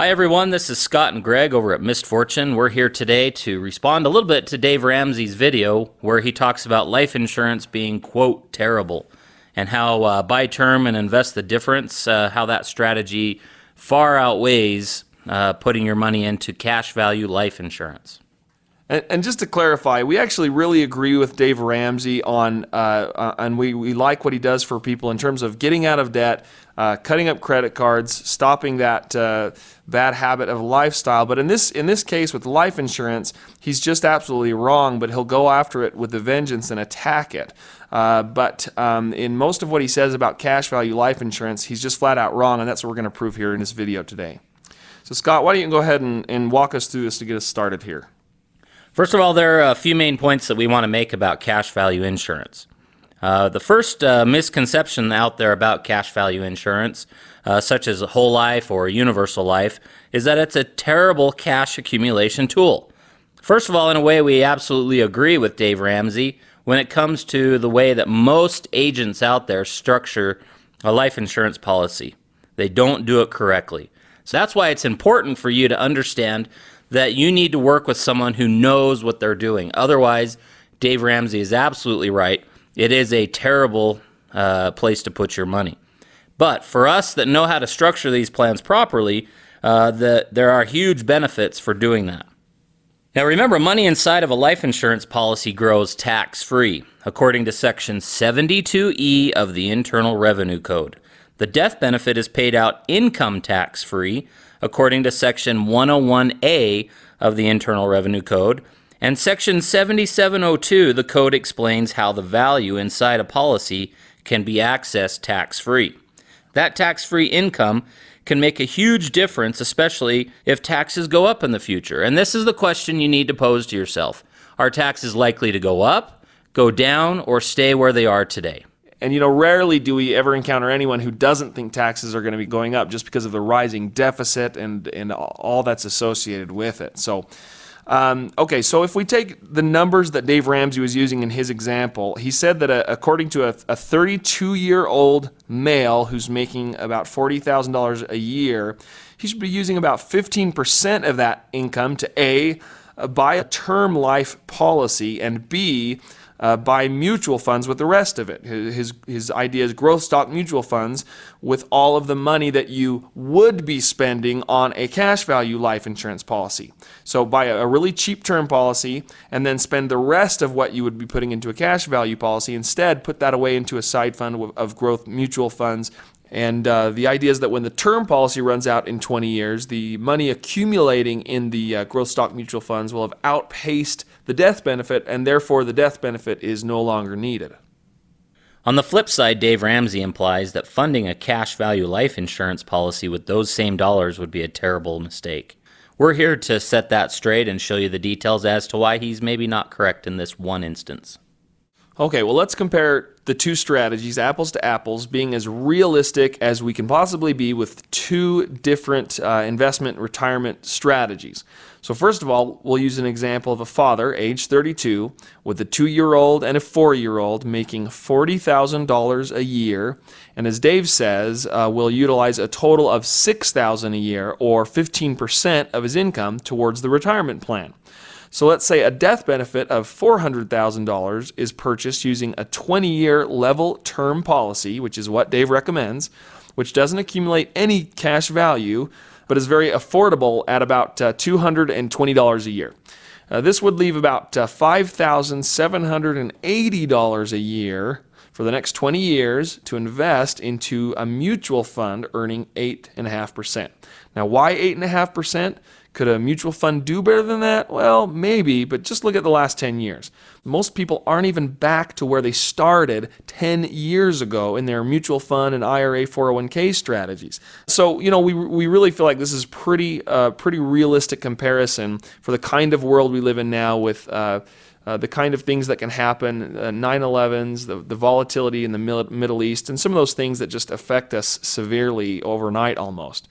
Hi everyone, this is Scott and Greg over at Missed Fortune. We're here today to respond a little bit to Dave Ramsey's video where he talks about life insurance being, quote, terrible, and how buy term and invest the difference, how that strategy far outweighs putting your money into cash value life insurance. And just to clarify, we actually really agree with Dave Ramsey on we like what he does for people in terms of getting out of debt, cutting up credit cards, stopping that bad habit of lifestyle. But in this case with life insurance, he's just absolutely wrong, but he'll go after it with a vengeance and attack it. But in most of what he says about cash value life insurance, he's just flat out wrong, and that's what we're going to prove here in this video today. So Scott, why don't you go ahead and walk us through this to get us started here? First of all, there are a few main points that we want to make about cash value insurance. The first misconception out there about cash value insurance, such as a whole life or universal life, is that it's a terrible cash accumulation tool. First of all, in a way, we absolutely agree with Dave Ramsey when it comes to the way that most agents out there structure a life insurance policy. They don't do it correctly. So that's why it's important for you to understand that you need to work with someone who knows what they're doing. Otherwise, Dave Ramsey is absolutely right. It is a terrible place to put your money. But for us that know how to structure these plans properly, there are huge benefits for doing that. Now remember, money inside of a life insurance policy grows tax-free, according to Section 72E of the Internal Revenue Code. The death benefit is paid out income tax-free, according to Section 101A of the Internal Revenue Code. And Section 7702, the code explains how the value inside a policy can be accessed tax-free. That tax-free income can make a huge difference, especially if taxes go up in the future. And this is the question you need to pose to yourself. Are taxes likely to go up, go down, or stay where they are today? And rarely do we ever encounter anyone who doesn't think taxes are going to be going up just because of the rising deficit and all that's associated with it. So, okay, so if we take the numbers that Dave Ramsey was using in his example, he said that according to a 32-year-old male who's making about $40,000 a year, he should be using about 15% of that income to A, buy a term life policy, and B, buy mutual funds with the rest of it. His idea is growth stock mutual funds with all of the money that you would be spending on a cash value life insurance policy. So buy a really cheap term policy and then spend the rest of what you would be putting into a cash value policy. Instead, put that away into a side fund of growth mutual funds. And the idea is that when the term policy runs out in 20 years, the money accumulating in the growth stock mutual funds will have outpaced the death benefit, and therefore the death benefit is no longer needed. On the flip side, Dave Ramsey implies that funding a cash value life insurance policy with those same dollars would be a terrible mistake. We're here to set that straight and show you the details as to why he's maybe not correct in this one instance. Okay, well, let's compare the two strategies, apples to apples, being as realistic as we can possibly be with two different investment retirement strategies. So first of all, we'll use an example of a father, age 32, with a 2-year-old and a 4-year-old making $40,000 a year. And as Dave says, we'll utilize a total of $6,000 a year, or 15% of his income, towards the retirement plan. So let's say a death benefit of $400,000 is purchased using a 20-year level term policy, which is what Dave recommends, which doesn't accumulate any cash value, but is very affordable at about $220 a year. This would leave about $5,780 a year for the next 20 years to invest into a mutual fund earning 8.5%. Now, why 8.5%? Could a mutual fund do better than that? Well, maybe, but just look at the last 10 years. Most people aren't even back to where they started 10 years ago in their mutual fund and IRA 401k strategies. So, we really feel like this is pretty realistic comparison for the kind of world we live in now with the kind of things that can happen, 9/11s, the volatility in the Middle East, and some of those things that just affect us severely overnight almost.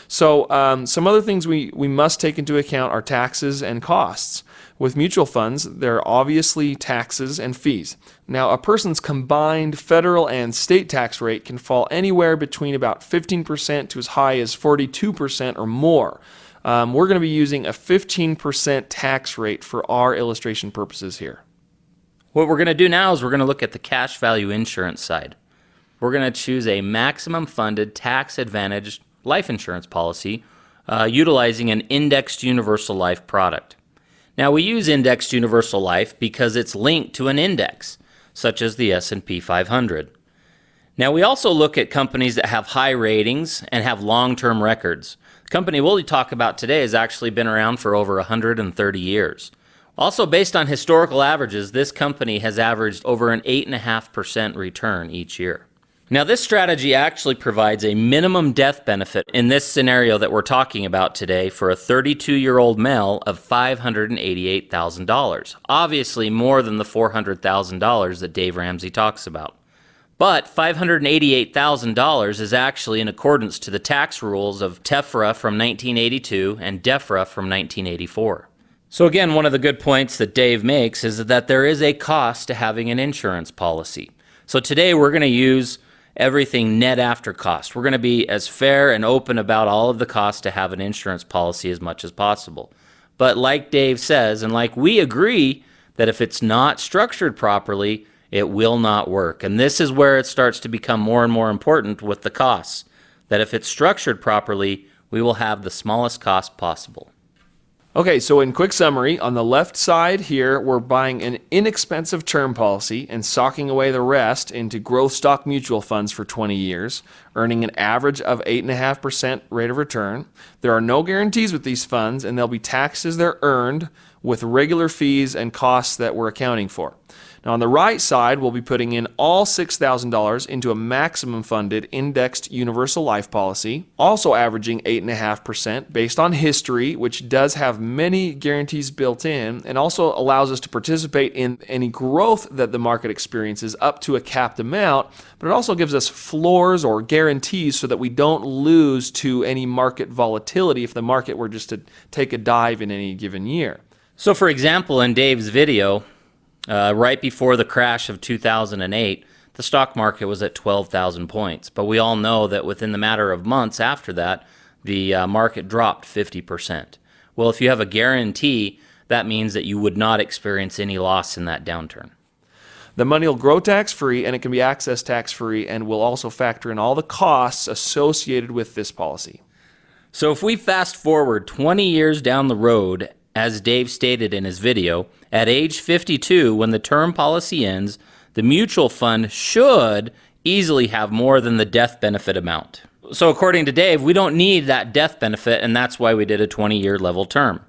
So some other things we must take into account are taxes and costs. With mutual funds, there are obviously taxes and fees. Now, a person's combined federal and state tax rate can fall anywhere between about 15% to as high as 42% or more. We're going to be using a 15% tax rate for our illustration purposes here. What we're going to do now is we're going to look at the cash value insurance side. We're going to choose a maximum funded tax advantaged life insurance policy utilizing an indexed universal life product. Now, we use indexed universal life because it's linked to an index, such as the S&P 500. Now, we also look at companies that have high ratings and have long-term records. The company we'll talk about today has actually been around for over 130 years. Also, based on historical averages, this company has averaged over an 8.5% return each year. Now, this strategy actually provides a minimum death benefit in this scenario that we're talking about today for a 32-year-old male of $588,000. Obviously more than the $400,000 that Dave Ramsey talks about. But $588,000 is actually in accordance to the tax rules of TEFRA from 1982 and DEFRA from 1984. So again, one of the good points that Dave makes is that there is a cost to having an insurance policy. So today we're going to use everything net after cost. We're going to be as fair and open about all of the costs to have an insurance policy as much as possible. But like Dave says, and like we agree, that if it's not structured properly, it will not work. And this is where it starts to become more and more important with the costs, that if it's structured properly, we will have the smallest cost possible. Okay, so in quick summary, on the left side here, we're buying an inexpensive term policy and socking away the rest into growth stock mutual funds for 20 years, earning an average of 8.5% rate of return. There are no guarantees with these funds, and they'll be taxed as they're earned with regular fees and costs that we're accounting for. Now on the right side, we'll be putting in all $6,000 into a maximum funded indexed universal life policy, also averaging 8.5% based on history, which does have many guarantees built in and also allows us to participate in any growth that the market experiences up to a capped amount, but it also gives us floors or guarantees so that we don't lose to any market volatility if the market were just to take a dive in any given year. So for example, in Dave's video, right before the crash of 2008, the stock market was at 12,000 points. But we all know that within the matter of months after that, the market dropped 50%. Well, if you have a guarantee, that means that you would not experience any loss in that downturn. The money will grow tax-free, and it can be accessed tax-free, and will also factor in all the costs associated with this policy. So if we fast forward 20 years down the road, as Dave stated in his video, at age 52, when the term policy ends, the mutual fund should easily have more than the death benefit amount. So according to Dave, we don't need that death benefit, and that's why we did a 20-year level term.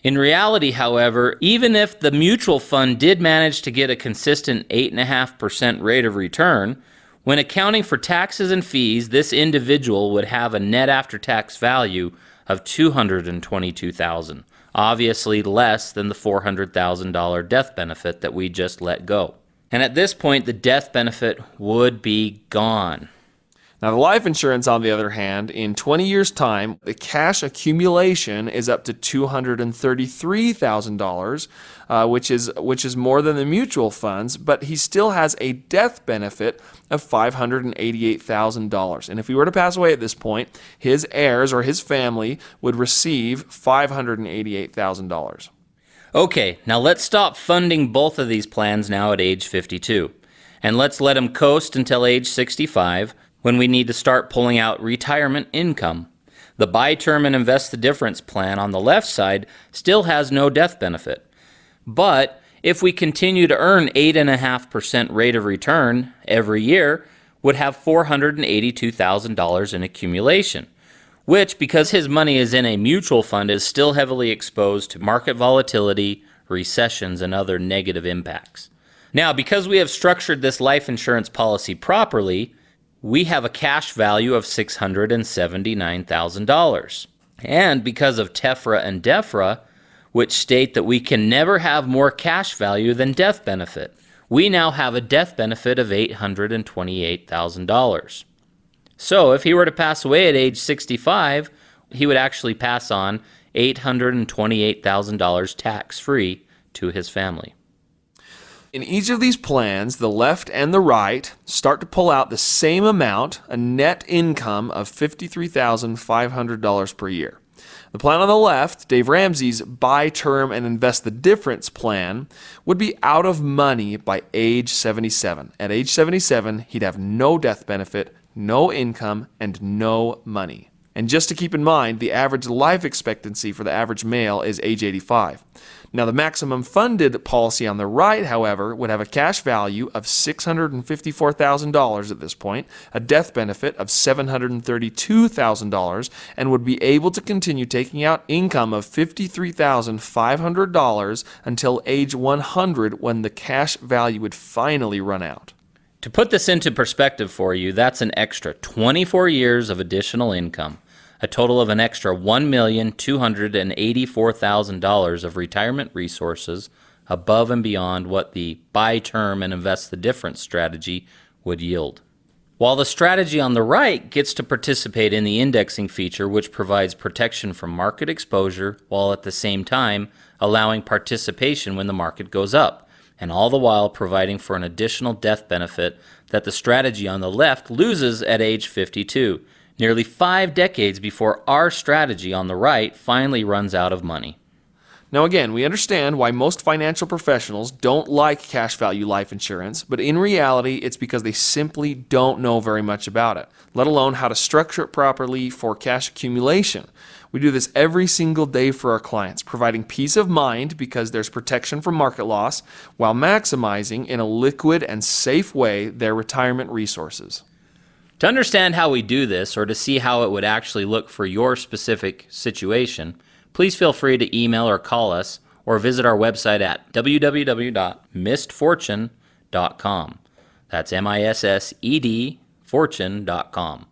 In reality, however, even if the mutual fund did manage to get a consistent 8.5% rate of return, when accounting for taxes and fees, this individual would have a net after-tax value of $222,000. Obviously less than the $400,000 death benefit that we just let go. And at this point, the death benefit would be gone. Now, the life insurance, on the other hand, in 20 years' time, the cash accumulation is up to $233,000, which is more than the mutual funds, but he still has a death benefit of $588,000. And if he were to pass away at this point, his heirs or his family would receive $588,000. Okay, now let's stop funding both of these plans now at age 52. And let's let him coast until age 65, when we need to start pulling out retirement income. The buy term and invest the difference plan on the left side still has no death benefit. But if we continue to earn 8.5% rate of return every year, would have $482,000 in accumulation, which, because his money is in a mutual fund, is still heavily exposed to market volatility, recessions, and other negative impacts. Now, because we have structured this life insurance policy properly, we have a cash value of $679,000. And because of TEFRA and DEFRA, which state that we can never have more cash value than death benefit, we now have a death benefit of $828,000. So if he were to pass away at age 65, he would actually pass on $828,000 tax-free to his family. In each of these plans, the left and the right start to pull out the same amount, a net income of $53,500 per year. The plan on the left, Dave Ramsey's buy term and invest the difference plan, would be out of money by age 77. At age 77, he'd have no death benefit, no income, and no money. And just to keep in mind, the average life expectancy for the average male is age 85. Now, the maximum funded policy on the right, however, would have a cash value of $654,000 at this point, a death benefit of $732,000, and would be able to continue taking out income of $53,500 until age 100, when the cash value would finally run out. To put this into perspective for you, that's an extra 24 years of additional income, a total of an extra $1,284,000 of retirement resources above and beyond what the buy term and invest the difference strategy would yield. While the strategy on the right gets to participate in the indexing feature, which provides protection from market exposure while at the same time allowing participation when the market goes up, and all the while providing for an additional death benefit that the strategy on the left loses at age 52, nearly 5 decades before our strategy on the right finally runs out of money. Now again, we understand why most financial professionals don't like cash value life insurance, but in reality, it's because they simply don't know very much about it, let alone how to structure it properly for cash accumulation. We do this every single day for our clients, providing peace of mind because there's protection from market loss, while maximizing in a liquid and safe way their retirement resources. To understand how we do this, or to see how it would actually look for your specific situation, please feel free to email or call us, or visit our website at www.missedfortune.com. That's MISSED fortune.com.